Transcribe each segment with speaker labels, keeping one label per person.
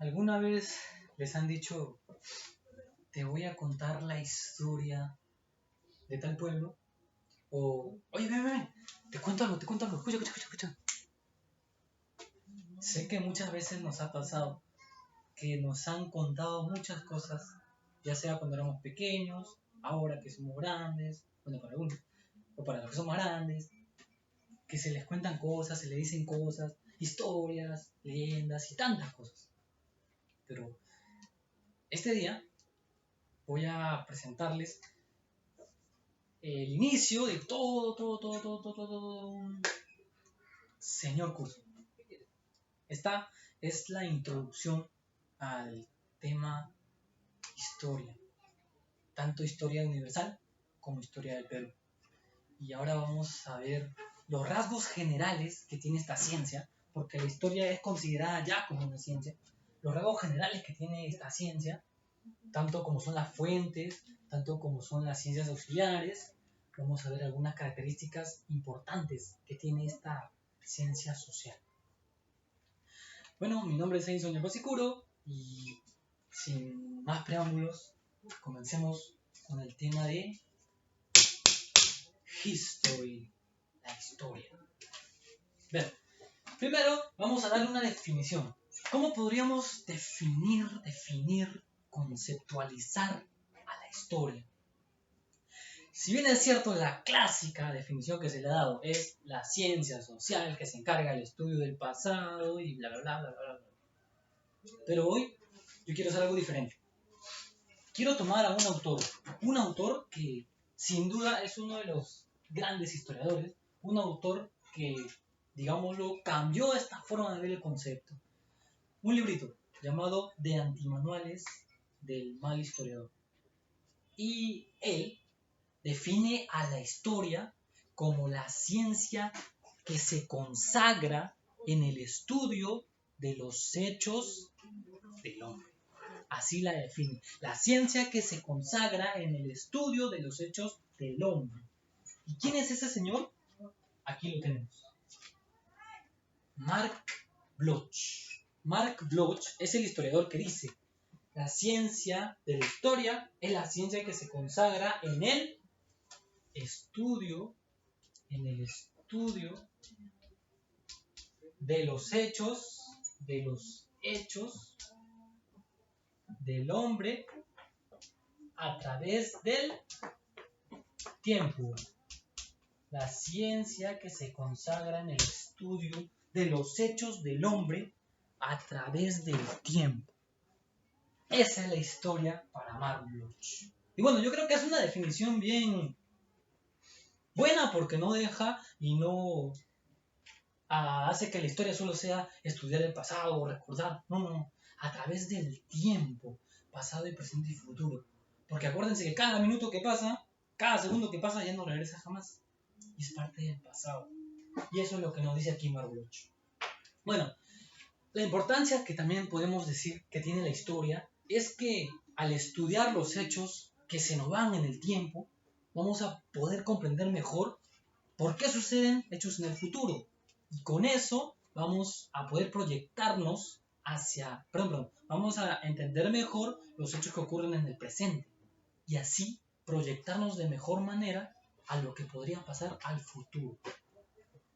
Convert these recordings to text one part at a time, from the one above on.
Speaker 1: ¿Alguna vez les han dicho, te voy a contar la historia de tal pueblo? O, oye, ven, te cuento algo, escucha. Sé que muchas veces nos ha pasado que nos han contado muchas cosas, ya sea cuando éramos pequeños, ahora que somos grandes, bueno, para algunos, o para los que somos grandes, que se les cuentan cosas, se les dicen cosas, historias, leyendas y tantas cosas. Pero este día voy a presentarles el inicio de todo un señor curso. Esta es la introducción al tema historia, tanto historia universal como historia del Perú. Y ahora vamos a ver los rasgos generales que tiene esta ciencia, porque la historia es considerada ya como una ciencia. Los rasgos generales que tiene esta ciencia, tanto como son las fuentes, tanto como son las ciencias auxiliares. Vamos a ver algunas características importantes que tiene esta ciencia social. Bueno, mi nombre es Edison Yapacicuro y sin más preámbulos, comencemos con el tema de History, la historia. Bien, primero vamos a darle una definición. ¿Cómo podríamos definir, conceptualizar a la historia? Si bien es cierto, la clásica definición que se le ha dado es la ciencia social que se encarga del estudio del pasado y bla, bla, bla, bla, bla, bla. Pero hoy yo quiero hacer algo diferente. Quiero tomar a un autor que sin duda es uno de los grandes historiadores, un autor que, digámoslo, cambió esta forma de ver el concepto. Un librito llamado De Antimanuales del Mal Historiador. Y él define a la historia como la ciencia que se consagra en el estudio de los hechos del hombre. Así la define. La ciencia que se consagra en el estudio de los hechos del hombre. ¿Y quién es ese señor? Aquí lo tenemos. Mark Bloch. Mark Bloch es el historiador que dice: la ciencia de la historia es la ciencia que se consagra en el estudio de los hechos del hombre a través del tiempo. La ciencia que se consagra en el estudio de los hechos del hombre a través del tiempo. Esa es la historia para Mark Bloch. Y bueno, yo creo que es una definición bien buena porque no deja y no hace que la historia solo sea estudiar el pasado o recordar. No. A través del tiempo, pasado y presente y futuro. Porque acuérdense que cada minuto que pasa, cada segundo que pasa ya no regresa jamás. Y es parte del pasado. Y eso es lo que nos dice aquí Mark Bloch. Bueno, la importancia que también podemos decir que tiene la historia es que al estudiar los hechos que se nos van en el tiempo, vamos a poder comprender mejor por qué suceden hechos en el futuro. Y con eso vamos a poder proyectarnos vamos a entender mejor los hechos que ocurren en el presente. Y así proyectarnos de mejor manera a lo que podría pasar al futuro.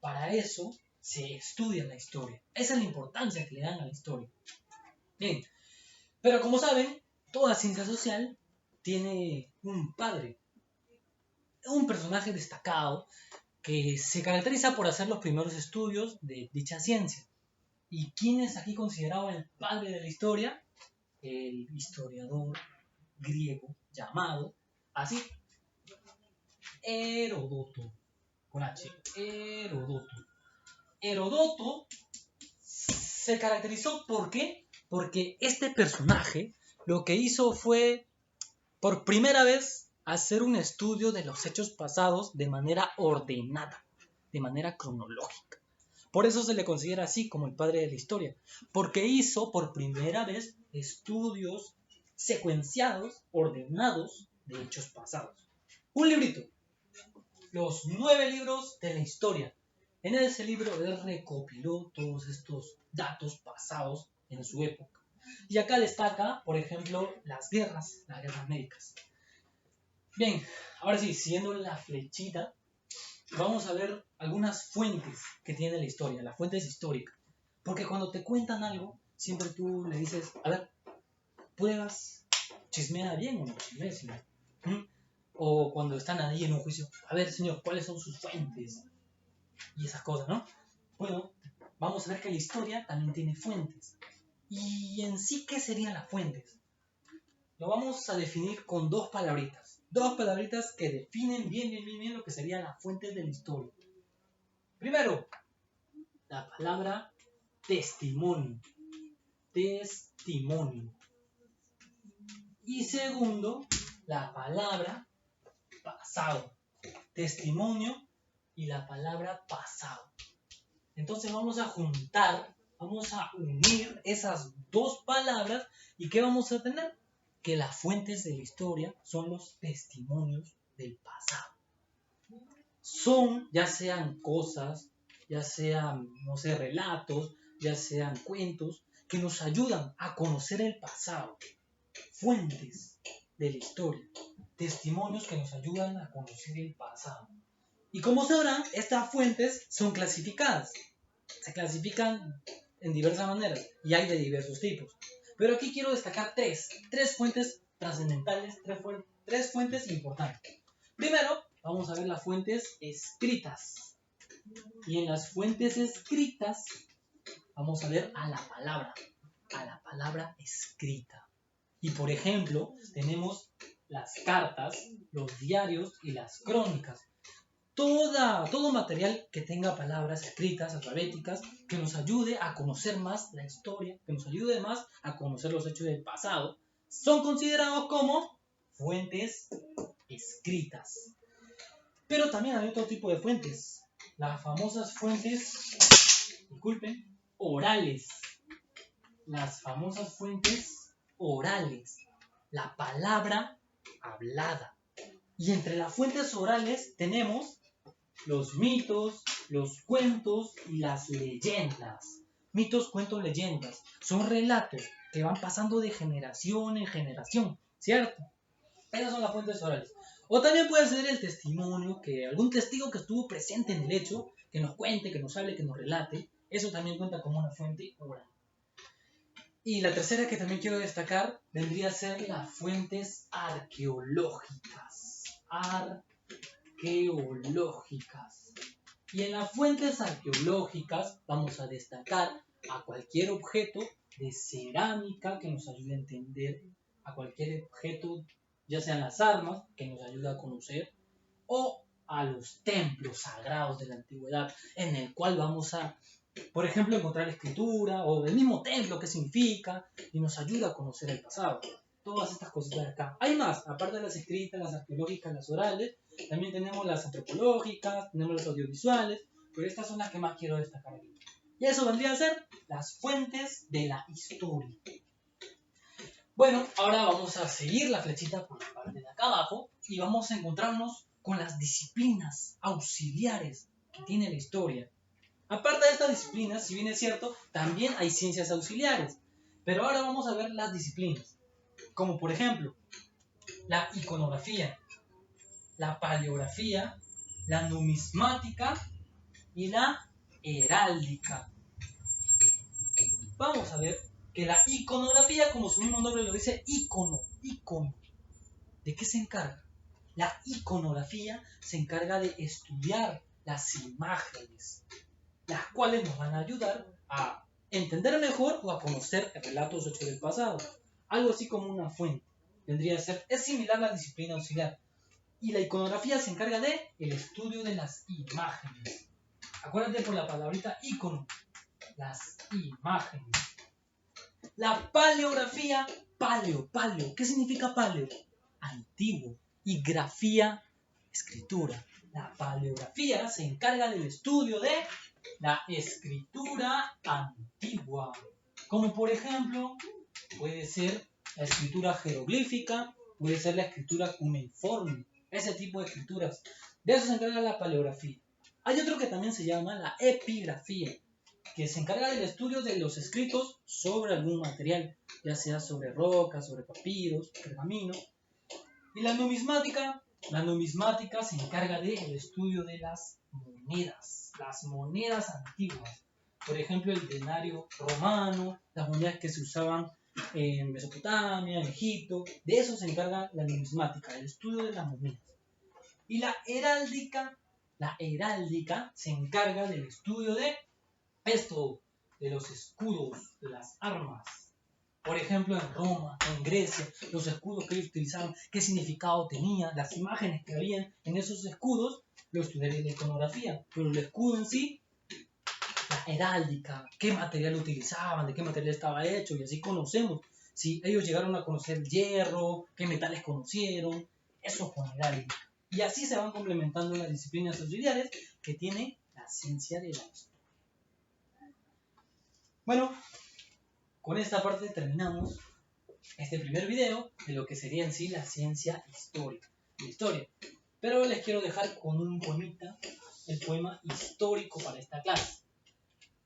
Speaker 1: Para eso se estudia la historia. Esa es la importancia que le dan a la historia. Bien, pero como saben, toda ciencia social tiene un padre, un personaje destacado que se caracteriza por hacer los primeros estudios de dicha ciencia. ¿Y quién es aquí considerado el padre de la historia? El historiador griego llamado así Heródoto, con H, Heródoto se caracterizó, ¿por qué? Porque este personaje lo que hizo fue, por primera vez, hacer un estudio de los hechos pasados de manera ordenada, de manera cronológica. Por eso se le considera así como el padre de la historia, porque hizo por primera vez estudios secuenciados, ordenados de hechos pasados. Un librito, los 9 libros de la historia. En ese libro él recopiló todos estos datos pasados en su época. Y acá destaca, por ejemplo, las guerras médicas. Bien, ahora sí, siguiendo la flechita, vamos a ver algunas fuentes que tiene la historia, las fuentes históricas. Porque cuando te cuentan algo, siempre tú le dices, a ver, pruebas, chismea bien o no chismea, señor. O cuando están ahí en un juicio, a ver, señor, ¿cuáles son sus fuentes? Y esas cosas, ¿no? Bueno, vamos a ver que la historia también tiene fuentes. Y en sí, ¿qué serían las fuentes? Lo vamos a definir con dos palabritas. Dos palabritas que definen bien lo que serían las fuentes de la historia. Primero, la palabra testimonio. Testimonio. Y segundo, la palabra pasado. Testimonio y la palabra pasado. Entonces vamos a juntar, vamos a unir esas dos palabras y ¿qué vamos a tener? Que las fuentes de la historia son los testimonios del pasado. Son, ya sean cosas, ya sean, no sé, relatos, ya sean cuentos, que nos ayudan a conocer el pasado. Fuentes de la historia. Testimonios que nos ayudan a conocer el pasado. Y como sabrán, estas fuentes son clasificadas. Se clasifican en diversas maneras y hay de diversos tipos. Pero aquí quiero destacar tres fuentes trascendentales, tres fuentes importantes. Primero, vamos a ver las fuentes escritas. Y en las fuentes escritas, vamos a ver a la palabra escrita. Y por ejemplo, tenemos las cartas, los diarios y las crónicas. Todo material que tenga palabras escritas, alfabéticas, que nos ayude a conocer más la historia, que nos ayude más a conocer los hechos del pasado, son considerados como fuentes escritas. Pero también hay otro tipo de fuentes, las famosas fuentes, orales. Las famosas fuentes orales, la palabra hablada. Y entre las fuentes orales tenemos los mitos, los cuentos y las leyendas. Mitos, cuentos, leyendas. Son relatos que van pasando de generación en generación, ¿cierto? Esas son las fuentes orales. O también puede ser el testimonio, que algún testigo que estuvo presente en el hecho, que nos cuente, que nos hable, que nos relate. Eso también cuenta como una fuente oral. Y la tercera que también quiero destacar vendría a ser las fuentes arqueológicas. Arqueológicas. Y en las fuentes arqueológicas vamos a destacar a cualquier objeto de cerámica que nos ayude a entender, a cualquier objeto, ya sean las armas, que nos ayude a conocer, o a los templos sagrados de la antigüedad, en el cual vamos a, por ejemplo, encontrar escritura, o el mismo templo, qué significa, y nos ayuda a conocer el pasado. Todas estas cositas de acá. Hay más, aparte de las escritas, las arqueológicas, las orales, también tenemos las antropológicas, tenemos las audiovisuales, pero estas son las que más quiero destacar aquí. Y eso vendría a ser las fuentes de la historia. Bueno, ahora vamos a seguir la flechita por la parte de acá abajo y vamos a encontrarnos con las disciplinas auxiliares que tiene la historia. Aparte de estas disciplinas, si bien es cierto, también hay ciencias auxiliares. Pero ahora vamos a ver las disciplinas, como por ejemplo, la iconografía, la paleografía, la numismática y la heráldica. Vamos a ver que la iconografía, como su mismo nombre lo dice, icono. ¿De qué se encarga? La iconografía se encarga de estudiar las imágenes, las cuales nos van a ayudar a entender mejor o a conocer relatos hechos del pasado. Algo así como una fuente. Vendría a ser, es similar a la disciplina auxiliar. Y la iconografía se encarga de el estudio de las imágenes. Acuérdate por la palabrita icono, las imágenes. La paleografía, paleo. ¿Qué significa paleo? Antiguo. Y grafía, escritura. La paleografía se encarga del estudio de la escritura antigua. Como por ejemplo, puede ser la escritura jeroglífica, puede ser la escritura cuneiforme. Ese tipo de escrituras. De eso se encarga la paleografía. Hay otro que también se llama la epigrafía. que se encarga del estudio de los escritos sobre algún material, ya sea sobre rocas, sobre papiros, pergamino. Y la numismática se encarga del estudio de las monedas antiguas. Por ejemplo, el denario romano, las monedas que se usaban en Mesopotamia, en Egipto. De eso se encarga la numismática, el estudio de las monedas. Y la heráldica se encarga del estudio de esto, de los escudos, de las armas. Por ejemplo, en Roma, en Grecia, los escudos que ellos utilizaban, qué significado tenían, las imágenes que habían en esos escudos, lo estudiaría la iconografía. Pero el escudo en sí, la heráldica, qué material utilizaban, de qué material estaba hecho, y así conocemos. Si ellos llegaron a conocer hierro, qué metales conocieron, eso con heráldica. Y así se van complementando las disciplinas auxiliares que tiene la ciencia de la historia. Bueno, con esta parte terminamos este primer video de lo que sería en sí la ciencia histórica, la historia. Pero les quiero dejar con un poemita, el poema histórico para esta clase.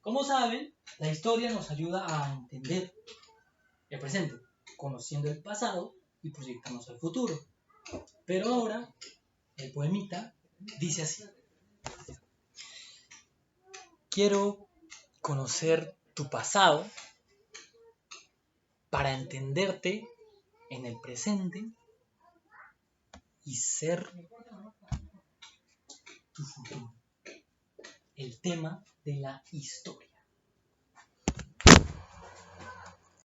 Speaker 1: Como saben, la historia nos ayuda a entender el presente, conociendo el pasado y proyectarnos al futuro. Pero ahora, el poemita dice así: quiero conocer tu pasado para entenderte en el presente y ser tu futuro. El tema de la historia.